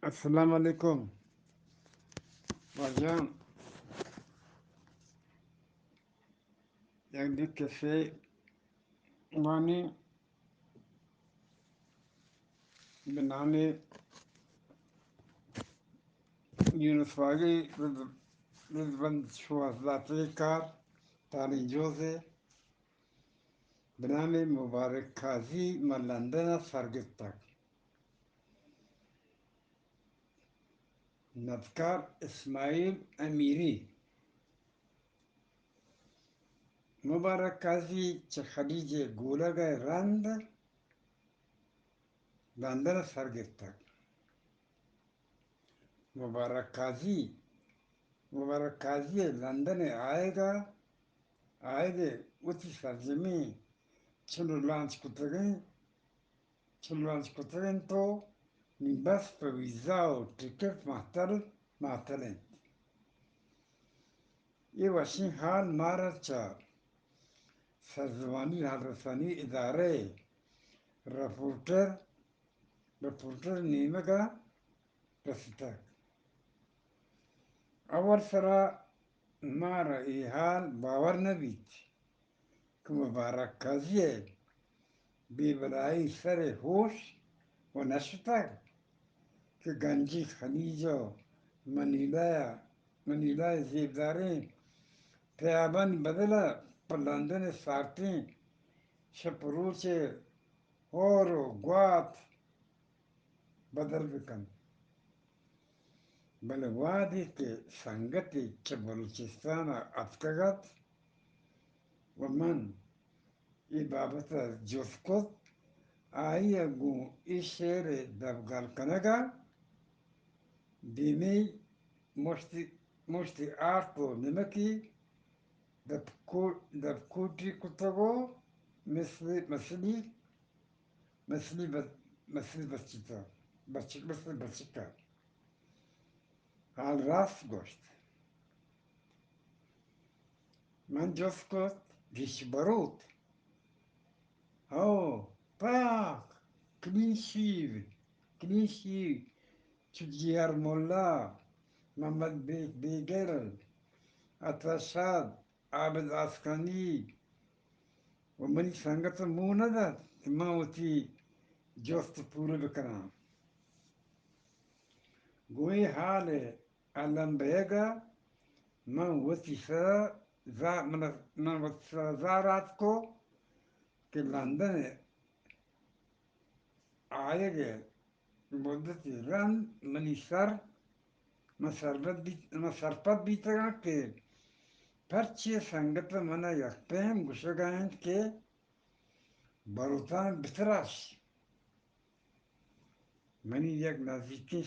السلام علیکم بھائیان. یک دیکھ کیسے وانی بنانے یونسواگی رزبند شوازلاتی کار تانی جوزے بنانے مبارک خازی ملندنا سرگتک ندکار اسماعیل امیری مبارک خازی چه خلیج گولگ رند لندن سرگتک مبارک قاضی لندن آئے گے اسی سرزمی چلو لانچ کتگن تو بس پر ویزا و ٹکٹ معطلن. یہ وسیع حال مارا چار سرزمانی حال رسانی ادارے رپورٹر نیمگا رسیتک اول سرا مارا ای حال باور نبیت کہ مبارک قاضی بی بلائی سر ہوش و نشتک کہ گنجی خلیجو منیلا زیبداریں پیابن بدلا پر لندن سارتیں شپروچے اور گوات بدل بکن بلوادی کے سنگتی چه بلوچستان اتکگت و من ای بابت جفکت آئی اگو ای شیر دبگل کنگا دیمی مشتی آرکو نمکی دب کوٹی کتگو مثلی بچکا حال راست گوشت من جفکت گیش بروت پاک کلیشیو چجیار مولا محمد بیگر اتشاد عابد آسکانی و منی سنگت مونہ دا کہ میں ہوتی جوست پورے بکنا گوئی حال علم بیگا من ہوتی زارات کو کہ لندن آئے گئے مدتی رند منی سرپت بیتگا کہ پرچی سنگت منا یک پیم گوشگائند کہ بروتان بتراش منی یک نزدیکی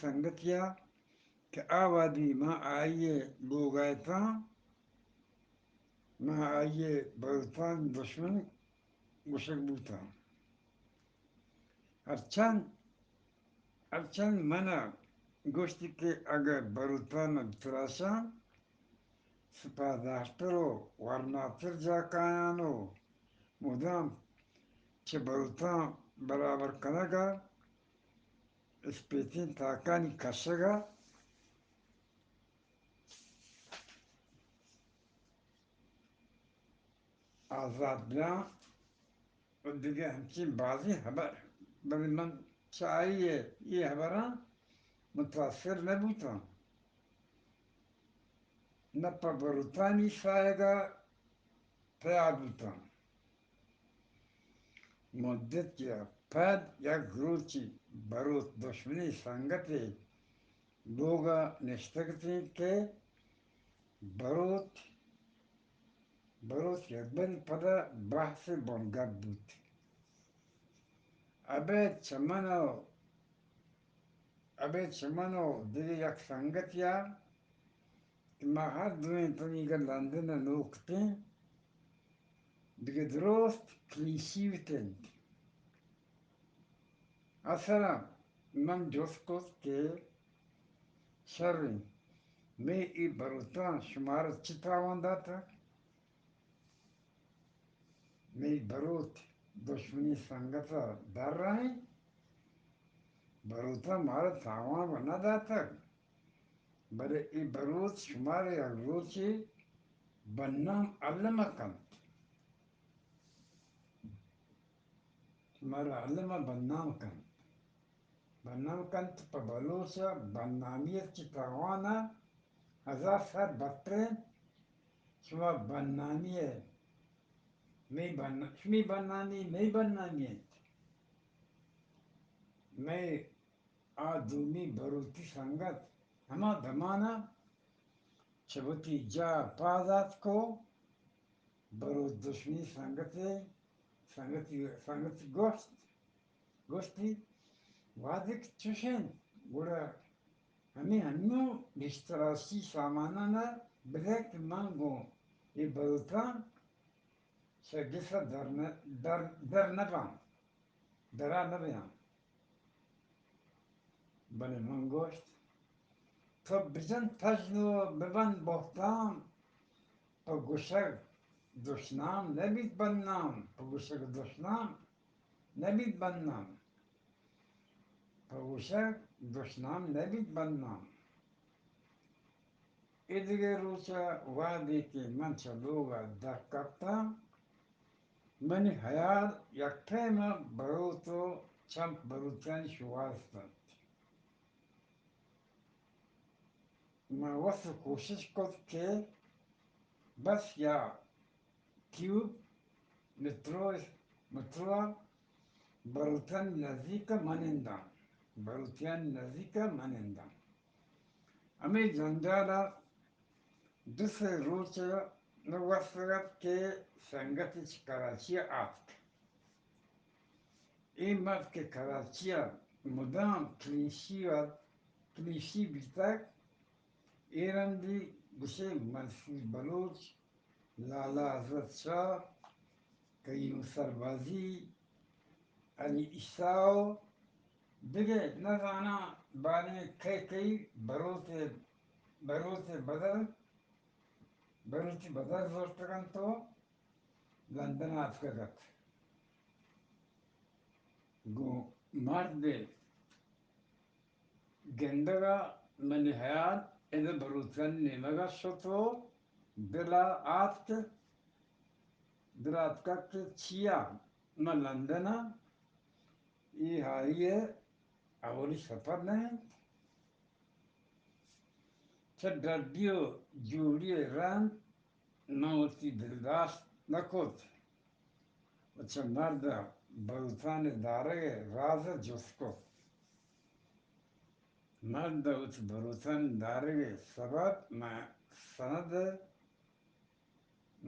سنگتیا کہ آوادی ماں آئیے لوگ آئے تھا ماں آئیے بروتان دشمن گوشگ بوتا ہرچند منا گوشتی کہ اگر بروتان بتراشا سپاداشترو ورناتر جاکایانو مدام چه بروتان برابر کنگا اسپیتین تاکانی کشگا آزاد بیان و دیگه همچین بازی خبر بلی من چاہیے یہ خبران متاثر نبوتا نہ پا بروتانی سائے گا تیار بوتا مدت کیا پد یک گروچی بروت دشمنی سنگتی لوگا نشتگتی کہ بروت یک بری پدا بحث بنگب بود ابے چمنو دیگه یک سنگتیا که ما هر دوین تنیگه لندن نوکتین دیگه درست کلیشیوتند اصلا من جز کس که شرین می ای بروتان شمارت چی تاوان داتا می بروت دشمنی سنگتا در رہیں بروتا مارا تاوان بنا داتا بل ای بروت شمار روچی بنام علم کن شمار علم بنام کن بنام کن پا بلوچا بنامیت کی تاوانا هزار سال بدترین شما بنامیه شمی بنامی می بنامیت میں آدمی بروتی سنگت ہما دمانا چبوتی جا پازات کو بروت دشمنی سنگتی گوشتی وادک چوشن گوڑا ہمیو اشتراسی سامانانا بلیک مانگو ای بروتان شگیسا در نبان درا نبیان بله من گوشت تو بزن تجنو ببن بختام پا گوشک دشنام نبید بنام پا گوشک دشنام نبید بنام پا گوشک دشنام نبید بنام ای دیگه روچا وادی که من چلوگا در کبتام منی حیال یک پیما بروتو چمپ بروتیان شوارستند میں وقت کوشش کر کے بس یا ٹیوب مترو بروتان نزدیک مانندہ بروتیان نزدیک مانندہ ہمیں جنجالا دوسرے روچ نوسرت کے سنگت کراچی آت این مرد کے کراچی مدام کلیشی بیتک ایران دی گوشه منصور بلوچ لالا حضرت شاہ قیوم سربازی علی عیسیٰ دیگه نزانا بانی کئی بروت بدر زورتگن تو لندن آفکگت گو مرد گندگا من حیات ایده بروتگن نیمگا شتو دلا آتک چیا من لندنا ای هاییه اولی سفر نہیں چه دردی و جوری رند موتی برداشت نکد و چه مرد بروتان داره راز جز کد مرد اوت بروتان داره سبب ما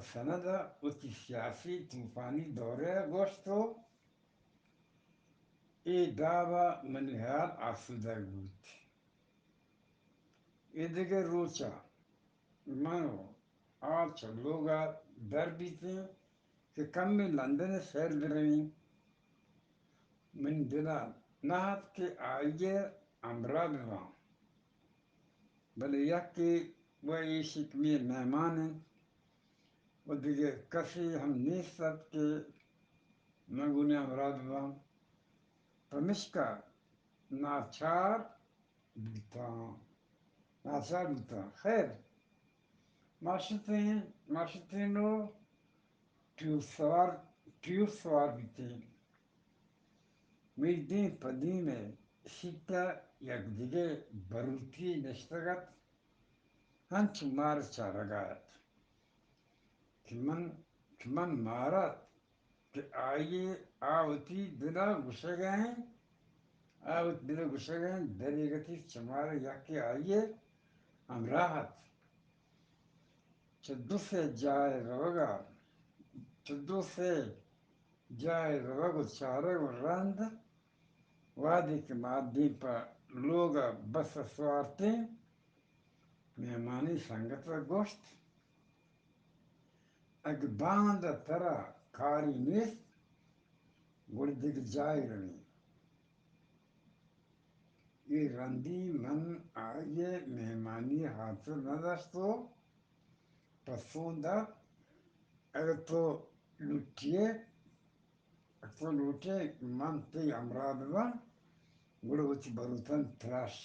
سند اوتی سیاسی طوفانی دوره گوشتو ای داوا منحال آسوده بود ای دیگه روچا منو آچا لوگا در بیتی که کمی لندن سیر برویم من دلا نهاد که آیه امرا بوام بله یکی و ایشی کمی مهمانه و دیگه کسی هم نیستد که مگونه امرا بوام پمیشکا ناچار بودتا خیر ماشتینو تیوب سوار بیتیم میدین پدیمه شیطا یک دیگه بروتی نشتگت هنچو مار چارگاید که من مارد که آیه آوتی دلا گوشگین دریگتی چمار یکی آیه امراحت چه دو سه جای روگو چاره و رند وادی که مادی پا لوگا بس سوارتی مهمانی سنگت و گوشت اگ باند ترا کاری نیست گوڑی دیگ جای رمی ای رندی من آئیے مہمانی حاصل نداشتو پسوندا اگر تو لوٹے من تی امراض بن گڑوچ بروتن تراش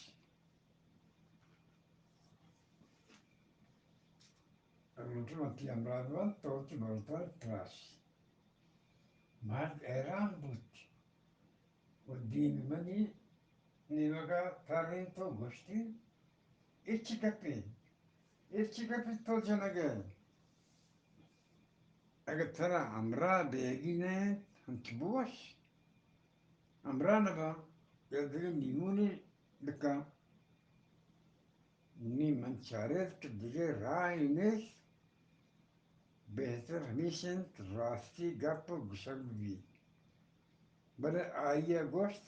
مطلب امراض توچ بروتن تراش مرد ایران بود و دین منی نیوگا تارین تو گشتی ایچی کپی تو جنگه اگر ترا امرا بیگینه هم تبوش امرا نبا یا دیگه نیمونی بکا نی من چارت که دیگه رای نیست بهتر همیشن راستی گپ و گشک بی بله آیه گوشت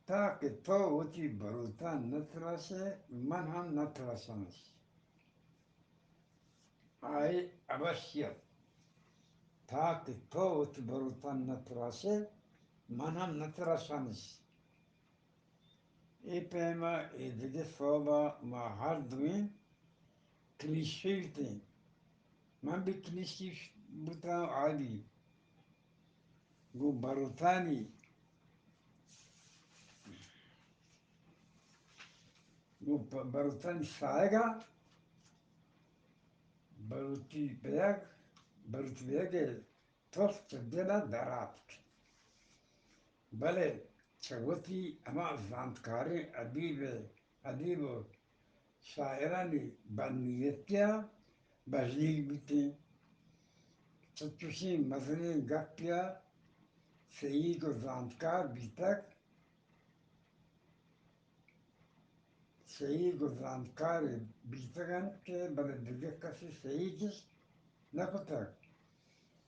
تا که تو وچی بروتا نتراشه من هم نتراشمش آی ابشیت تا که تو وچی بروتا نتراشه من هم نتراشمش ای پیما ای دیگه صوبا ما هر دوین کلیشیلتین من به کلیشی بودم عالی گو بروتانی گو بروتانی سایگا بروتی بیگ توست دینا درات بله چوتی اما زانتکاری ادیب و شاعرانی بنیتیا بجلیل بیتی چطوشی مزنی گپیا سعید و زانتکار بیتک سعید و زانتکار بیتگن که بله دیگه کسی سعیدش نکتک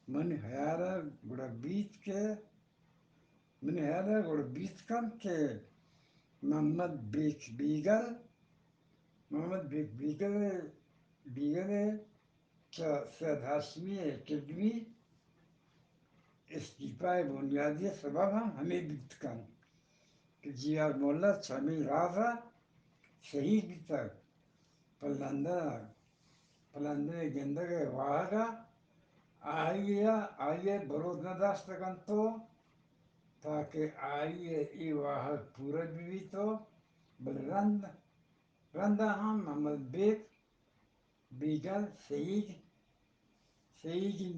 من حیارا گوڑا بیت که من حیارا گوڑا بیت کن که محمد بیگل که سید هاشمی کدوی استیفای بنیادی سبب هم ہمیں بیت کن کہ جیار مولا چمی رازا صحیح بیتک پلندہ گندگ واہگا آئیے برود نداشتگن تو تاکہ آئیے ای واحد پورا بھی تو بل رندہ ہم محمد بیگل صحیح کی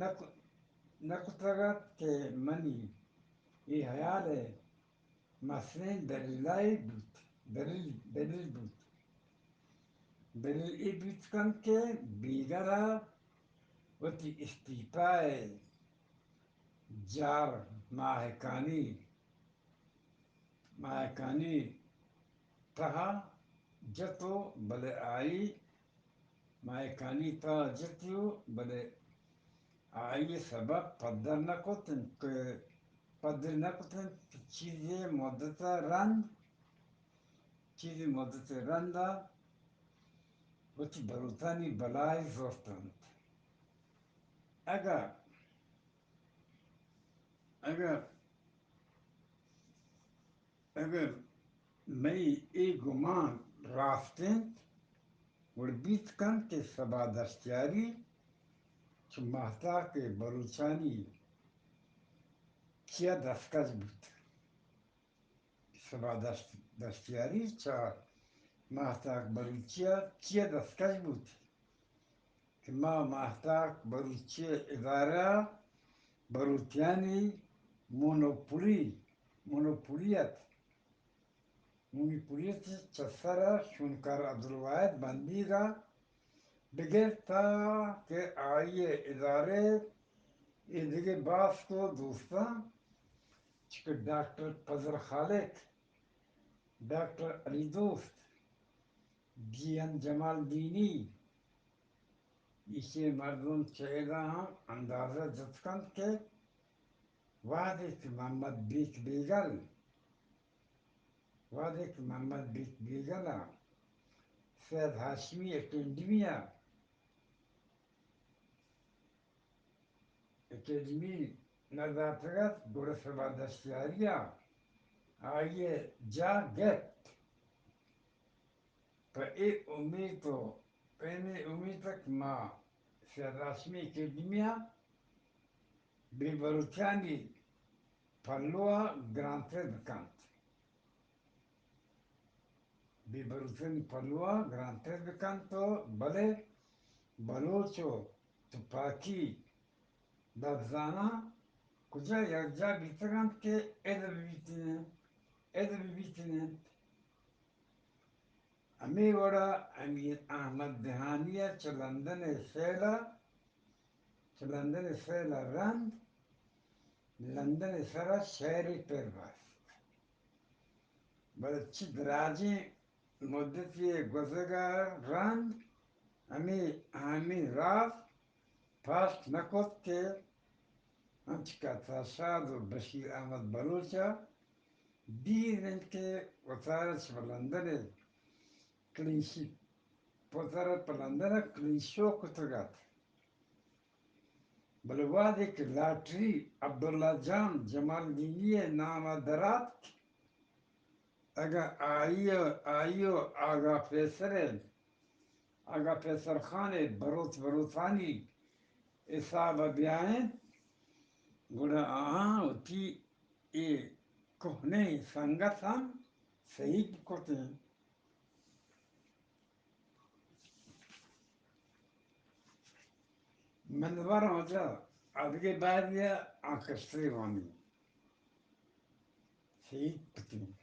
نقطگت کے منی ای حیال ہے مسئلین دلیلائی بود دلیل بود دلیل ای بیت کن کے بیگرہ وتی استیفائے جار ماہکانی تہا جتو بلے آئی ماہکانی تہا جتیو بلے آئی سبب پدر نکتن چیزی مدت رندا وچ بروتانی بلائی زورتند اگر میں ای گمان راستین وربیت کن کے سبا دستیاری چو محتا کے بلوچانی کیا دستکش بود سبا دستیاری چا محتا بلوچیا کیا دستکش بود کہ ما محتا بلوچی ادارہ بلوچیانی مونوپولیت چسرا شنکر عبدالواحد بندی کا بغیر تھا کہ آئیے ادارے دیگه باس کو دوستان چکه ڈاکٹر فضل خالق ڈاکٹر علی دوست جی جمال دینی اسے مردم چہرہ ہم اندازہ جتکن کے وعدے کہ محمد بیگل سید ہاشمی اکیڈمی نداتگت گوڑ سبا دستیاریا آئیے جا گت پا ای امید تک ما سید ہاشمی اکیڈمیا بی بروچانی پلوہ گرانتے بکانت ببرزن پلوا گرانتر بکن تو بلے بلوچو تپاکی دبزانا کجا یکجا بیتگند که ادب بیتینند امی وڑا امیر احمد دهانیه چه لندن سیلا رند لندن سرا شهری پر بست بله چی دراجی مدتی گذگار رند امی راز پاس نکد که همچی که تاشاد و بشیر احمد بلوچا دیدن که وزارت به لندن کلینشی وزارت به لندن کلینشو کتگات بله وادی که لاتری عبدالله جان جمال دینی نام درات اگر آئیو آگا پیسر خان بروتانی حساب بیائیں گوڑا ہوتی یہ کہنے سنگت ہم صحیح کرتے ہیں منور ہوتا آدھگے بعد یہ آنکشتری وانی صحیح کرتے ہیں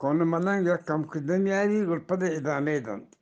کون ملنگ یا کم کدن یاری گل پده ادامه دند